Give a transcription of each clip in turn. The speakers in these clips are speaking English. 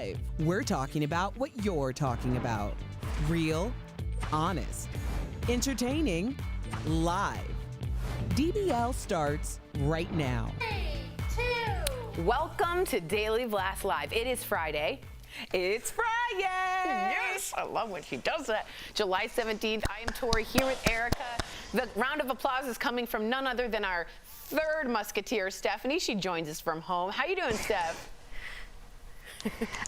Live. We're talking about what you're talking about. Real, honest, entertaining, live. DBL starts right now. 3, 2. Welcome to Daily Blast Live. It is Friday. It's Friday! Yes! I love when she does that. July 17th, I am Tori here with Erica. The round of applause is coming from none other than our third musketeer, Stephanie. She joins us from home. How you doing, Steph?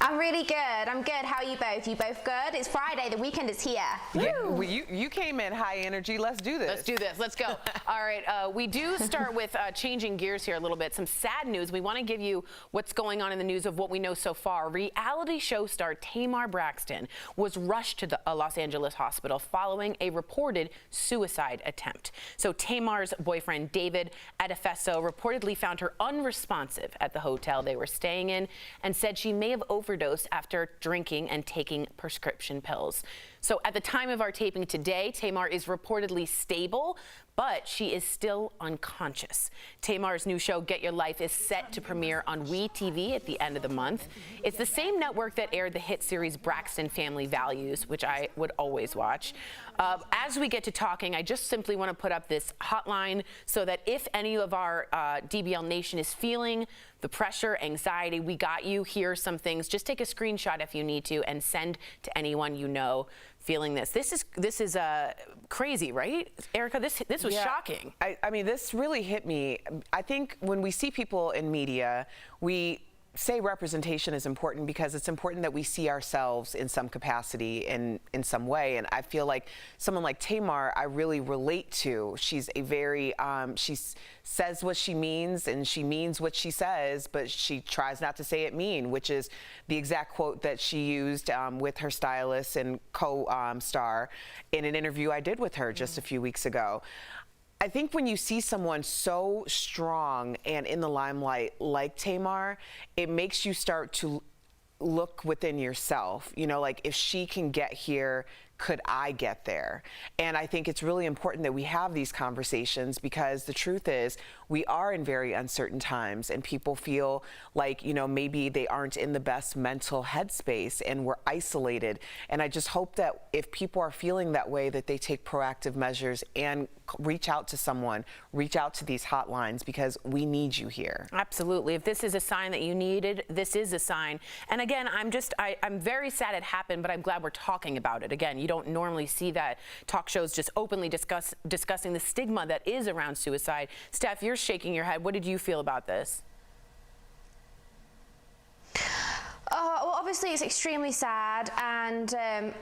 I'm really good. I'm good. How are you both? You both good? It's Friday. The weekend is here. Yeah, well, you came in high energy. Let's do this. Let's do this. Let's go. All right. We do start with changing gears here a little bit. Some sad news. We want to give you what's going on in the news of what we know so far. Reality show star Tamar Braxton was rushed to the Los Angeles hospital following a reported suicide attempt. So Tamar's boyfriend, David Adefeso, reportedly found her unresponsive at the hotel they were staying in and said she may have overdosed after drinking and taking prescription pills. So at the time of our taping today, Tamar is reportedly stable, but she is still unconscious. Tamar's new show, Get Your Life, is set to premiere on WeTV at the end of the month. It's the same network that aired the hit series Braxton Family Values, which I would always watch. As we get to talking, I just simply want to put up this hotline so that if any of our DBL Nation is feeling the pressure, anxiety, we got you. Here are some things. Just take a screenshot if you need to and send to anyone you know feeling this. This is crazy, right, Erica? This was shocking. I mean, this really hit me. I think when we see people in media, we say representation is important because it's important that we see ourselves in some capacity in some way. And I feel like someone like Tamar, I really relate to. She's a very, she says what she means and she means what she says, but she tries not to say it mean, which is the exact quote that she used with her stylist and co-star in an interview I did with her just a few weeks ago. I think when you see someone so strong and in the limelight like Tamar, it makes you start to look within yourself. You know, like if she can get here, could I get there? And I think it's really important that we have these conversations because the truth is we are in very uncertain times and people feel like, you know, maybe they aren't in the best mental headspace and we're isolated. And I just hope that if people are feeling that way, that they take proactive measures and reach out to someone, reach out to these hotlines because we need you here. Absolutely. If this is a sign that you needed, this is a sign. And again, I'm very sad it happened, but I'm glad we're talking about it. Again, you don't normally see that talk shows just openly discussing the stigma that is around suicide. Steph, you're shaking your head. What did you feel about this? Well, obviously it's extremely sad, and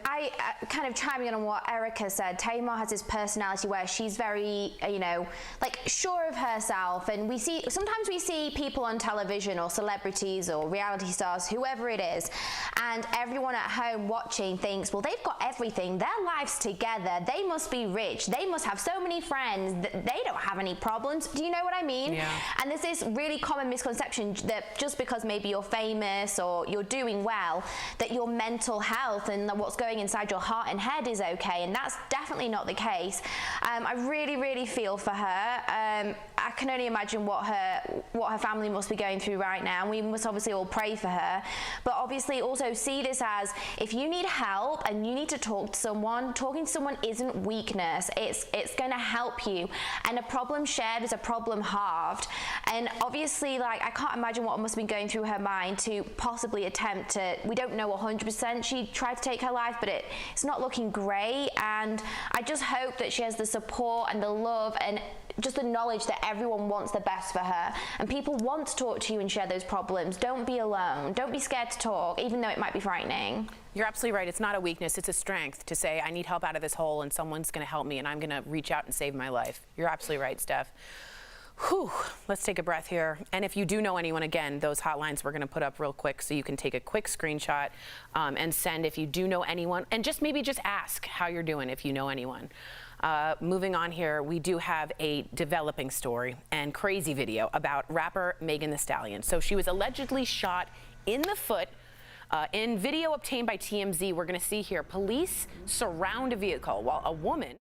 I kind of chiming in on what Erica said. Tamar has this personality where she's very, you know, like sure of herself, and sometimes we see people on television or celebrities or reality stars, whoever it is, and everyone at home watching thinks, well, they've got everything, their life's together, they must be rich, they must have so many friends, they don't have any problems. Do you know what I mean? Yeah. And there's this really common misconception that just because maybe you're famous or you're doing well, that your mental health and what's going inside your heart and head is okay, and that's definitely not the case. I really feel for her. I can only imagine what her family must be going through right now. We must obviously all pray for her, but obviously also see this as, if you need help and you need to talk to someone, talking to someone isn't weakness. It's going to help you, and a problem shared is a problem halved. And obviously, like, I can't imagine what must have been going through her mind to possibly attempt to, we don't know 100% she tried to take her life, but it's not looking great. And I just hope that she has the support and the love and just the knowledge that everyone wants the best for her, and people want to talk to you and share those problems. Don't be alone. Don't be scared to talk, even though it might be frightening. You're absolutely right. It's not a weakness. It's a strength to say, I need help out of this hole and someone's going to help me and I'm going to reach out and save my life. You're absolutely right, Steph. Whew, let's take a breath here. And if you do know anyone, again, those hotlines we're going to put up real quick so you can take a quick screenshot and send if you do know anyone, and just maybe just ask how you're doing if you know anyone. Moving on here, we do have a developing story and crazy video about rapper Thee Stallion. So she was allegedly shot in the foot. In video obtained by TMZ, we're going to see here police surround a vehicle while a woman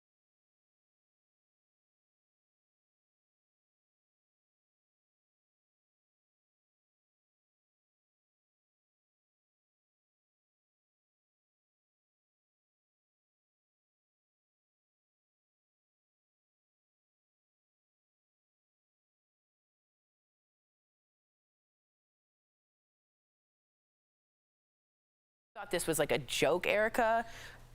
Thought this was like a joke, Erica.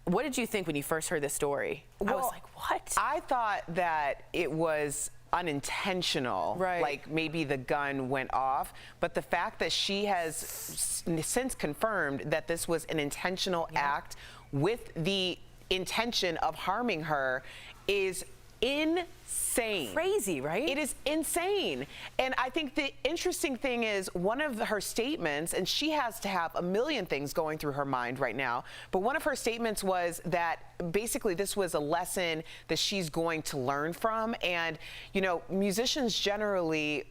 What did you think when you first heard this story? I was like, what? I thought that it was unintentional, right? Like maybe the gun went off, but the fact that she has since confirmed that this was an intentional act with the intention of harming her is insane. Crazy, right? It is insane. And I think the interesting thing is one of her statements, and she has to have a million things going through her mind right now, but one of her statements was that basically this was a lesson that she's going to learn from. And, you know, musicians generally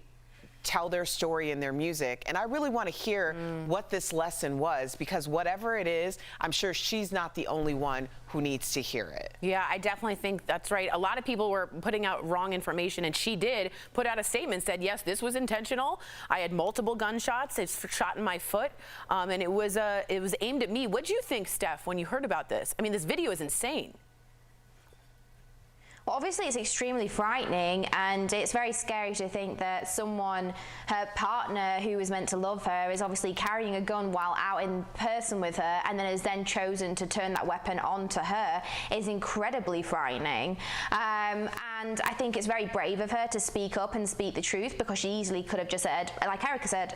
tell their story in their music, and I really want to hear what this lesson was, because whatever it is, I'm sure she's not the only one who needs to hear it. Yeah, I definitely think that's right. A lot of people were putting out wrong information, and she did put out a statement, said, yes, this was intentional. I had multiple gunshots. It's shot in my foot, and it was aimed at me. What did you think, Steph, when you heard about this? I mean, this video is insane. Well, obviously it's extremely frightening, and it's very scary to think that someone, her partner who was meant to love her, is obviously carrying a gun while out in person with her, and then has then chosen to turn that weapon onto her. Is incredibly frightening. And I think it's very brave of her to speak up and speak the truth, because she easily could have just said, like Erica said,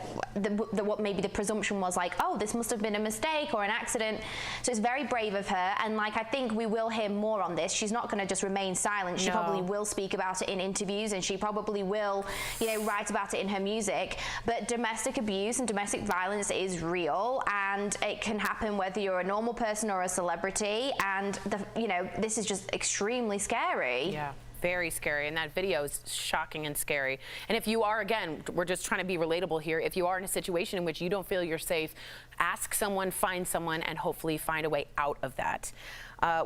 what maybe the presumption was like, oh, this must have been a mistake or an accident. So it's very brave of her, and like I think we will hear more on this. She's not going to just remain silent. She probably will speak about it in interviews, and she probably will, you know, write about it in her music. But domestic abuse and domestic violence is real, and it can happen whether you're a normal person or a celebrity. And you know, this is just extremely scary. Yeah. Very scary, and that video is shocking and scary. And if you are, again, we're just trying to be relatable here, if you are in a situation in which you don't feel you're safe, ask someone, find someone, and hopefully find a way out of that.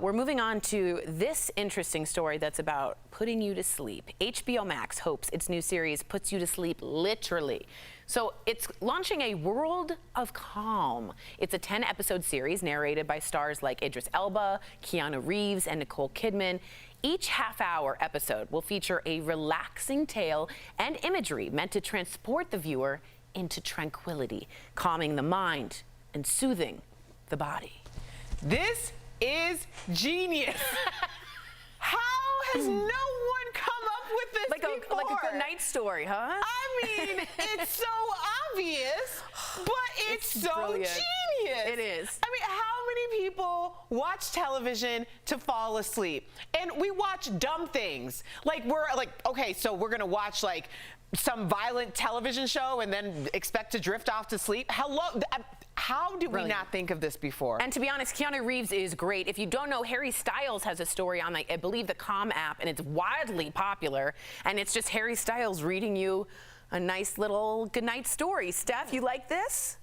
We're moving on to this interesting story that's about putting you to sleep. HBO Max hopes its new series puts you to sleep literally. So it's launching a World of Calm. It's a 10-episode series narrated by stars like Idris Elba, Keanu Reeves, and Nicole Kidman. Each half-hour episode will feature a relaxing tale and imagery meant to transport the viewer into tranquility, calming the mind and soothing the body. This is genius. How has no one come up with this before? Like a good night story, huh? I mean, it's so obvious, but it's so brilliant. Genius. It is. I mean, how many people watch television to fall asleep? And we watch dumb things. Like, we're like, okay, so we're gonna watch like some violent television show and then expect to drift off to sleep? Hello. How did we not think of this before? And to be honest, Keanu Reeves is great. If you don't know, Harry Styles has a story on, like, I believe, the Calm app, and it's wildly popular. And it's just Harry Styles reading you a nice little goodnight story. Steph, you like this?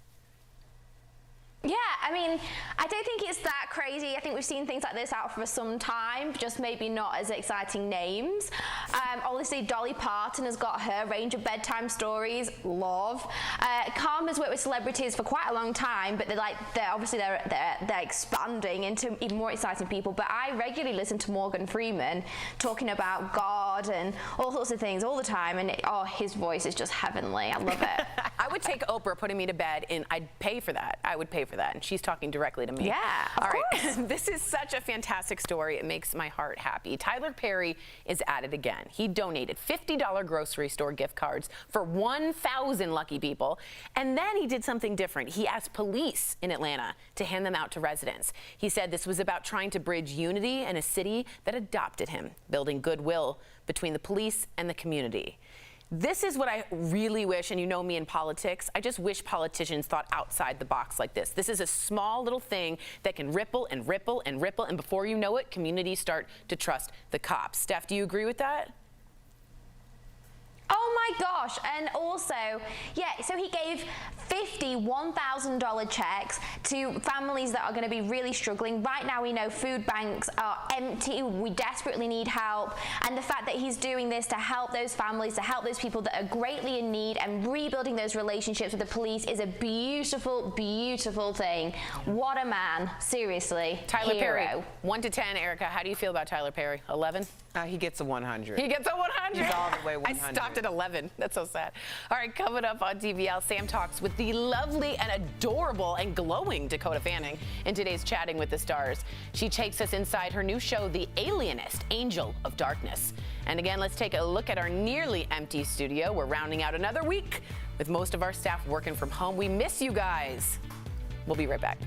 Yeah, I mean, I don't think it's that crazy. I think we've seen things like this out for some time, just maybe not as exciting names. Obviously, Dolly Parton has got her range of bedtime stories. Love. Calm has worked with celebrities for quite a long time, but they're expanding into even more exciting people. But I regularly listen to Morgan Freeman talking about God and all sorts of things all the time, and his voice is just heavenly. I love it. I would take Oprah putting me to bed, and I'd pay for that. I would pay for that, and she's talking directly to me. Yeah, of course. This is such a fantastic story. It makes my heart happy. Tyler Perry is at it again. He donated $50 grocery store gift cards for 1,000 lucky people, and then he did something different. He asked police in Atlanta to hand them out to residents. He said this was about trying to bridge unity in a city that adopted him, building goodwill between the police and the community. This is what I really wish, and you know me in politics, I just wish politicians thought outside the box like this. This is a small little thing that can ripple and ripple and ripple, and before you know it, communities start to trust the cops. Steph, do you agree with that? Oh my gosh, and also, yeah, so he gave 50 $1,000 checks to families that are going to be really struggling. Right now we know food banks are empty, we desperately need help, and the fact that he's doing this to help those families, to help those people that are greatly in need, and rebuilding those relationships with the police is a beautiful, beautiful thing. What a man, seriously. Tyler hero. Perry, 1 to 10, Erica, how do you feel about Tyler Perry? 11? He gets a 100. He gets a 100. He's all the way 100. I stopped stopped at 11. That's so sad. All right, coming up on DBL, Sam talks with the lovely and adorable and glowing Dakota Fanning in today's Chatting with the Stars. She takes us inside her new show, The Alienist, Angel of Darkness. And again, let's take a look at our nearly empty studio. We're rounding out another week with most of our staff working from home. We miss you guys. We'll be right back.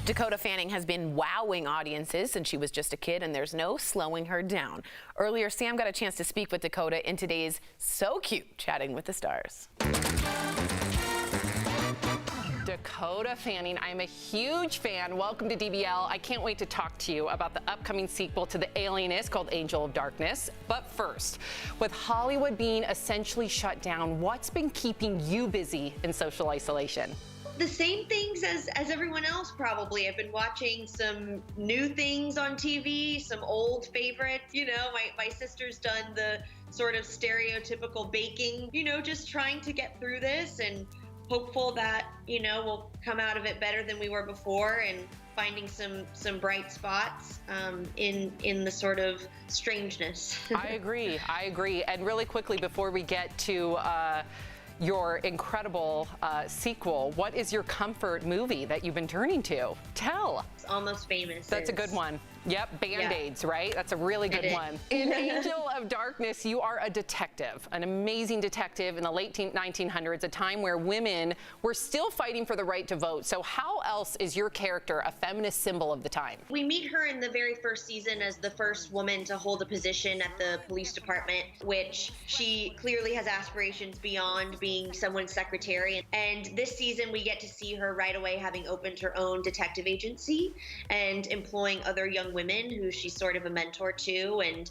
Dakota Fanning has been wowing audiences since she was just a kid, and there's no slowing her down. Earlier, Sam got a chance to speak with Dakota in today's So Cute Chatting with the Stars. Dakota Fanning, I'm a huge fan. Welcome to DBL. I can't wait to talk to you about the upcoming sequel to The Alienist called Angel of Darkness. But first, with Hollywood being essentially shut down, what's been keeping you busy in social isolation? The same things as everyone else, probably. I've been watching some new things on TV, some old favorites. You know, my sister's done the sort of stereotypical baking, you know, just trying to get through this and hopeful that, you know, we'll come out of it better than we were before, and finding some bright spots in the sort of strangeness. I agree. And really quickly, before we get to your incredible sequel, what is your comfort movie that you've been turning to? Tell. Almost Famous. That's a good one. Yep, Band-Aids, yeah. Right? That's a really good one. In Angel of Darkness, you are a detective, an amazing detective in the late 1900s, a time where women were still fighting for the right to vote. So how else is your character a feminist symbol of the time? We meet her in the very first season as the first woman to hold a position at the police department, which she clearly has aspirations beyond being someone's secretary. And this season, we get to see her right away having opened her own detective agency and employing other young women who she's sort of a mentor to. And,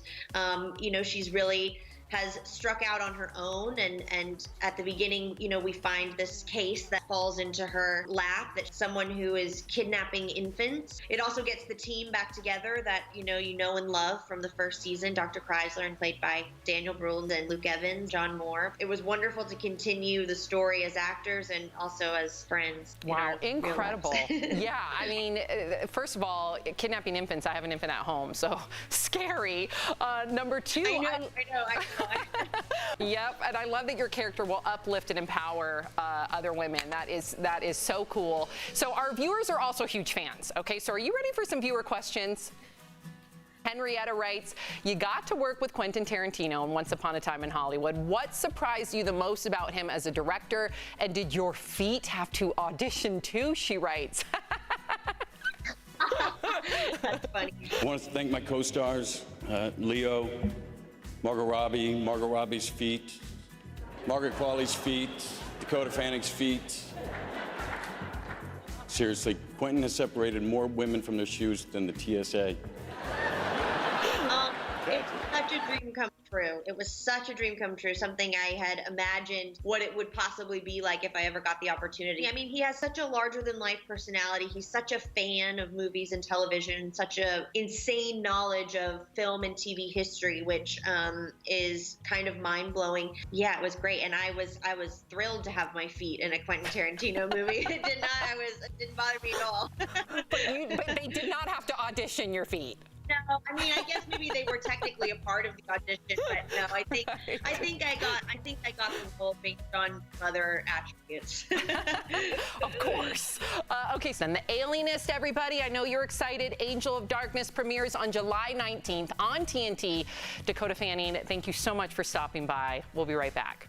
you know, she's really has struck out on her own. And at the beginning, you know, we find this case that falls into her lap, that someone who is kidnapping infants. It also gets the team back together that, you know and love from the first season, Dr. Chrysler, and played by Daniel Bruhl and Luke Evans, John Moore. It was wonderful to continue the story as actors and also as friends. Wow, incredible. Yeah, I mean, first of all, kidnapping infants, I have an infant at home, so scary. Number two, I know. Yep, and I love that your character will uplift and empower other women. That is so cool. So our viewers are also huge fans. Okay, so are you ready for some viewer questions? Henrietta writes, you got to work with Quentin Tarantino in Once Upon a Time in Hollywood. What surprised you the most about him as a director? And did your feet have to audition too? She writes. That's funny. I want to thank my co-stars, Leo, Margot Robbie's feet, Margaret Qualley's feet, Dakota Fanning's feet. Seriously, Quentin has separated more women from their shoes than the TSA. It's such a dream come true. It was such a dream come true, something I had imagined what it would possibly be like if I ever got the opportunity. I mean, he has such a larger-than-life personality. He's such a fan of movies and television, such a insane knowledge of film and TV history, which is kind of mind-blowing. Yeah, it was great, and I was thrilled to have my feet in a Quentin Tarantino movie. It didn't bother me at all. But they did not have to audition your feet. No, I mean, I guess maybe they were technically a part of the audition, but no, I think I got the role based on other attributes. Of course. Okay, so then The Alienist, everybody. I know you're excited. Angel of Darkness premieres on July 19th on TNT. Dakota Fanning, thank you so much for stopping by. We'll be right back.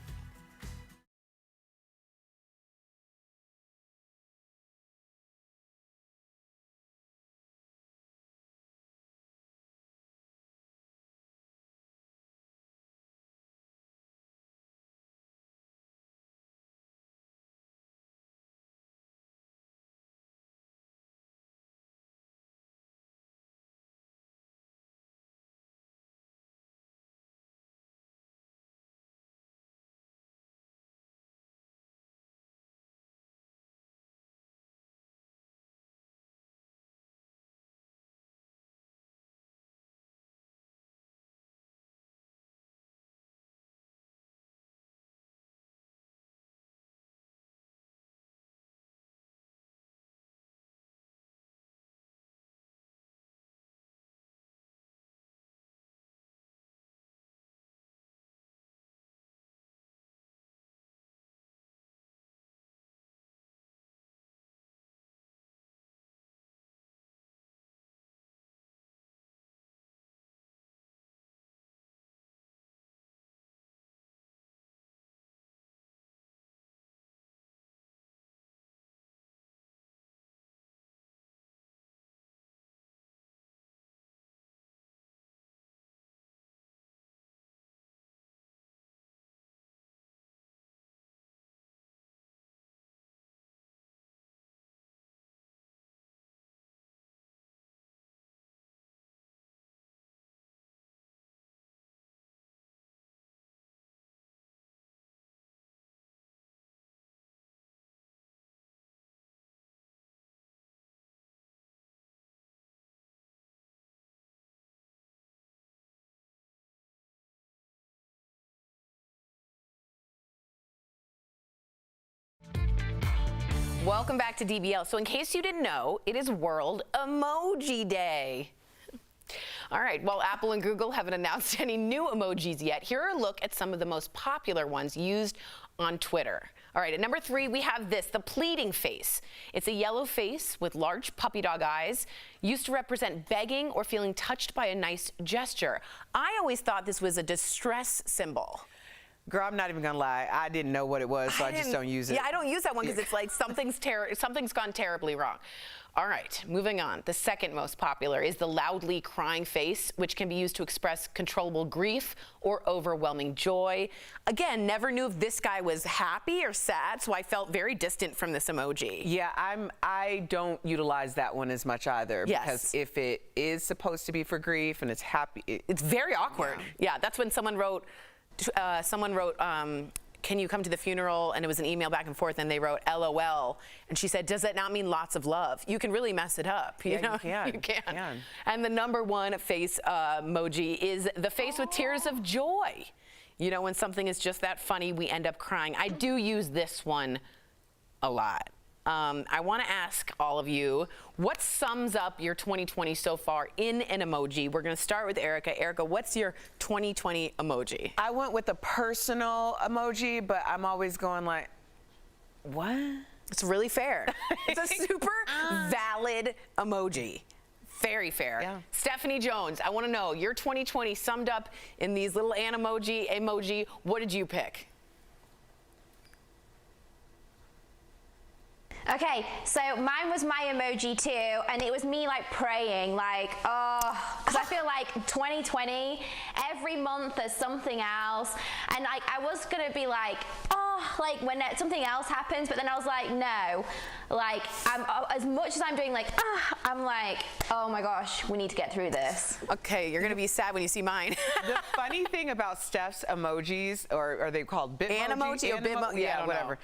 Welcome back to DBL. So in case you didn't know, it is World Emoji Day. All right, well, Apple and Google haven't announced any new emojis yet. Here are a look at some of the most popular ones used on Twitter. All right, at number 3, we have this, the pleading face. It's a yellow face with large puppy dog eyes, used to represent begging or feeling touched by a nice gesture. I always thought this was a distress symbol. Girl, I'm not even gonna lie. I didn't know what it was, so I just don't use it. Yeah, I don't use that one because it's like something's gone terribly wrong. All right, moving on. The second most popular is the loudly crying face, which can be used to express controllable grief or overwhelming joy. Again, never knew if this guy was happy or sad, so I felt very distant from this emoji. Yeah, I don't utilize that one as much either. Yes. Because if it is supposed to be for grief and it's happy, It's very awkward. Yeah, that's when someone wrote, someone wrote, can you come to the funeral? And it was an email back and forth, and they wrote LOL. And she said, does that not mean lots of love? You can really mess it up. You know? You can. You can. You can. And the #1 face emoji is the face with tears of joy. You know, when something is just that funny, we end up crying. I do use this one a lot. I want to ask all of you, what sums up your 2020 so far in an emoji? We're going to start with Erica. Erica, what's your 2020 emoji? I went with a personal emoji, but I'm always going like, what? It's really fair. It's a super valid emoji. Very fair. Yeah. Stephanie Jones, I want to know, your 2020 summed up in these little emoji. What did you pick? Okay, so mine was my emoji too, and it was me like praying, like, oh, because I feel like 2020, every month there's something else, and like I was gonna be like, oh, like when something else happens, but then I was like, no, like I'm as much as I'm doing like, I'm like, oh my gosh, we need to get through this. Okay, you're gonna be sad when you see mine. The funny thing about Steph's emojis, or are they called Bitmoji? Animoji or Bitmoji? Yeah, whatever.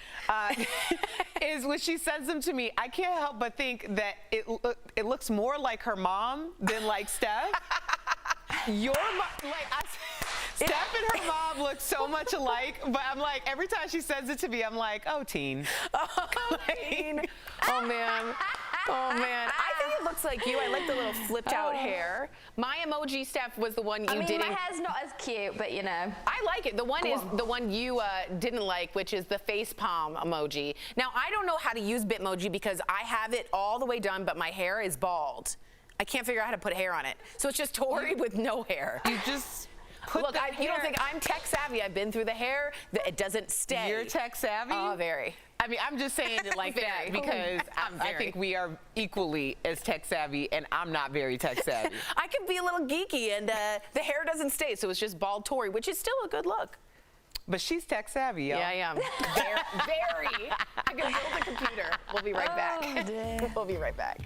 Is when she sends them to me, I can't help but think that it looks more like her mom than like Steph. Your mom, Steph and her mom look so much alike, but I'm like, every time she sends it to me, I'm like, oh, teen. Oh, teen. Oh, man. Oh, man. I think it looks like you. I like the little flipped out hair. My emoji, Steph, was the one you didn't. My hair's not as cute, but you know. I like it. The one is the one you didn't like, which is the face palm emoji. Now, I don't know how to use Bitmoji because I have it all the way done, but my hair is bald. I can't figure out how to put hair on it. So it's just Tori with no hair. You just put Look, you don't think I'm tech savvy. I've been through the hair. It doesn't stay. You're tech savvy? Oh, very. I mean, I'm just saying it like that because I think we are equally as tech savvy, and I'm not very tech savvy. I could be a little geeky, and the hair doesn't stay, so it's just bald Tori, which is still a good look. But she's tech savvy, y'all. Yeah, I am. Very. I can build a computer. We'll be right back. We'll be right back.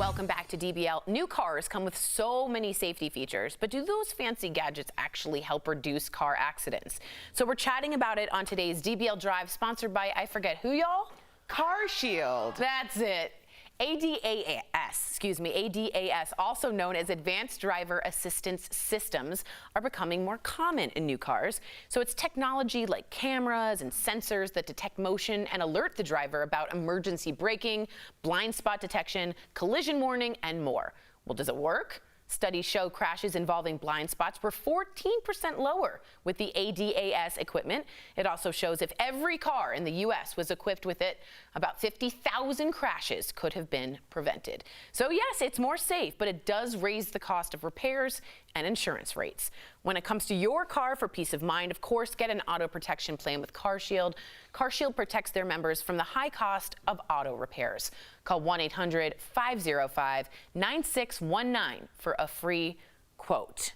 Welcome back to DBL. New cars come with so many safety features, but do those fancy gadgets actually help reduce car accidents? So we're chatting about it on today's DBL Drive, sponsored by, I forget who, y'all? Car Shield. That's it. ADAS, also known as Advanced Driver Assistance Systems, are becoming more common in new cars. So it's technology like cameras and sensors that detect motion and alert the driver about emergency braking, blind spot detection, collision warning, and more. Well, does it work? Studies show crashes involving blind spots were 14% lower with the ADAS equipment. It also shows if every car in the U.S. was equipped with it, about 50,000 crashes could have been prevented. So yes, it's more safe, but it does raise the cost of repairs and insurance rates. When it comes to your car, for peace of mind, of course, get an auto protection plan with Car Shield. Car Shield protects their members from the high cost of auto repairs. Call 1-800-505-9619 for a free quote.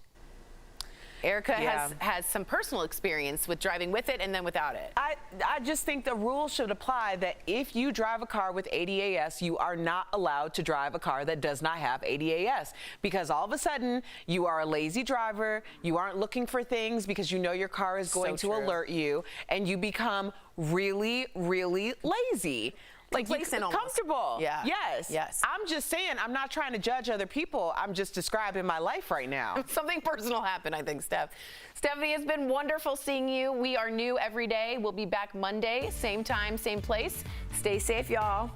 Erica has some personal experience with driving with it and then without it. I just think the rule should apply that if you drive a car with ADAS, you are not allowed to drive a car that does not have ADAS, because all of a sudden you are a lazy driver, you aren't looking for things because you know your car is going to alert you, and you become really, really lazy. Like comfortable. Yeah. Yes. Yes. I'm just saying, I'm not trying to judge other people. I'm just describing my life right now. Something personal happened, I think, Steph. Stephanie, it's been wonderful seeing you. We are new every day. We'll be back Monday, same time, same place. Stay safe, y'all.